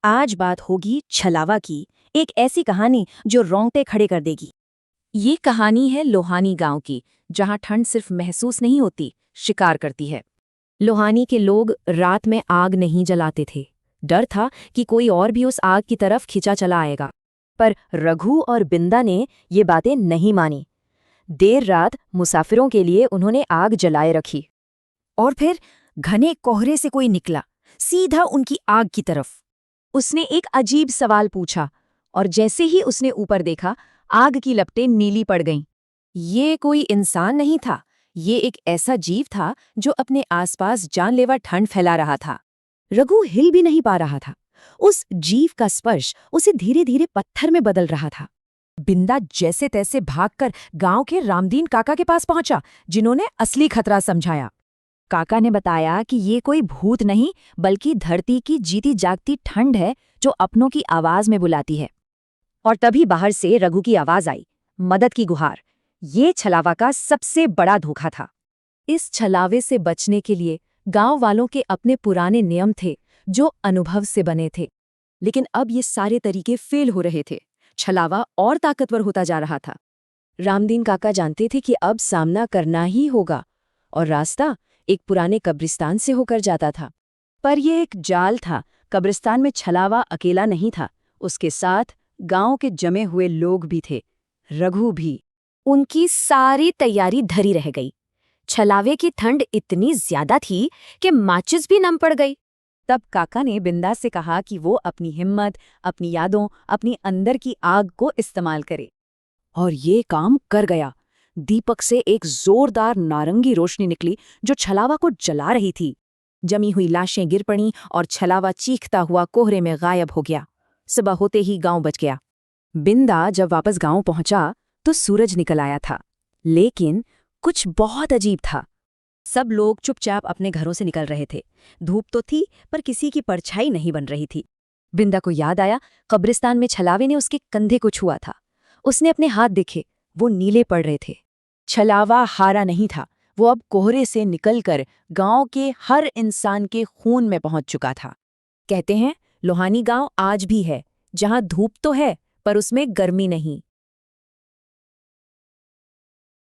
आज बात होगी छलावा की, एक ऐसी कहानी जो रोंगटे खड़े कर देगी। ये कहानी है लोहानी गांव की, जहां ठंड सिर्फ महसूस नहीं होती, शिकार करती है। लोहानी के लोग रात में आग नहीं जलाते थे। डर था कि कोई और भी उस आग की तरफ खिंचा चला आएगा। पर रघु और बिंदा ने ये बातें नहीं मानी। देर रात मुसाफिरों के लिए उन्होंने आग जलाए रखी। और फिर घने कोहरे से कोई निकला, सीधा उनकी आग की तरफ। उसने एक अजीब सवाल पूछा, और जैसे ही उसने ऊपर देखा, आग की लपटें नीली पड़ गईं। ये कोई इंसान नहीं था, ये एक ऐसा जीव था जो अपने आसपास जानलेवा ठंड फैला रहा था। रघु हिल भी नहीं पा रहा था। उस जीव का स्पर्श उसे धीरे धीरे पत्थर में बदल रहा था। बिंदा जैसे तैसे भागकर गांव के रामदीन काका के पास पहुंचा, जिन्होंने असली खतरा समझाया। काका ने बताया कि ये कोई भूत नहीं, बल्कि धरती की जीती जागती ठंड है जो अपनों की आवाज में बुलाती है। और तभी बाहर से रघु की आवाज आई, मदद की गुहार। ये छलावा का सबसे बड़ा धोखा था। इस छलावे से बचने के लिए गांव वालों के अपने पुराने नियम थे, जो अनुभव से बने थे। लेकिन अब ये सारे तरीके फेल हो रहे थे। छलावा और ताकतवर होता जा रहा था। रामदीन काका जानते थे कि अब सामना करना ही होगा, और रास्ता एक पुराने कब्रिस्तान से होकर जाता था। पर यह एक जाल था। कब्रिस्तान में छलावा अकेला नहीं था, उसके साथ गांव के जमे हुए लोग भी थे, रघु भी। उनकी सारी तैयारी धरी रह गई। छलावे की ठंड इतनी ज्यादा थी कि माचिस भी नम पड़ गई। तब काका ने बिंदा से कहा कि वो अपनी हिम्मत, अपनी यादों, अपनी अंदर की आग को इस्तेमाल करे। और ये काम कर गया। दीपक से एक जोरदार नारंगी रोशनी निकली जो छलावा को जला रही थी। जमी हुई लाशें गिर पड़ीं और छलावा चीखता हुआ कोहरे में गायब हो गया। सुबह होते ही गांव बच गया। बिंदा जब वापस गांव पहुंचा तो सूरज निकल आया था, लेकिन कुछ बहुत अजीब था। सब लोग चुपचाप अपने घरों से निकल रहे थे। धूप तो थी, पर किसी की परछाई नहीं बन रही थी। बिंदा को याद आया, कब्रिस्तान में छलावे ने उसके कंधे को छुआ था। उसने अपने हाथ देखे, वो नीले पड़ रहे थे। छलावा हारा नहीं था, वो अब कोहरे से निकलकर गांव के हर इंसान के खून में पहुंच चुका था। कहते हैं, लोहानी गांव आज भी है, जहां धूप तो है, पर उसमें गर्मी नहीं।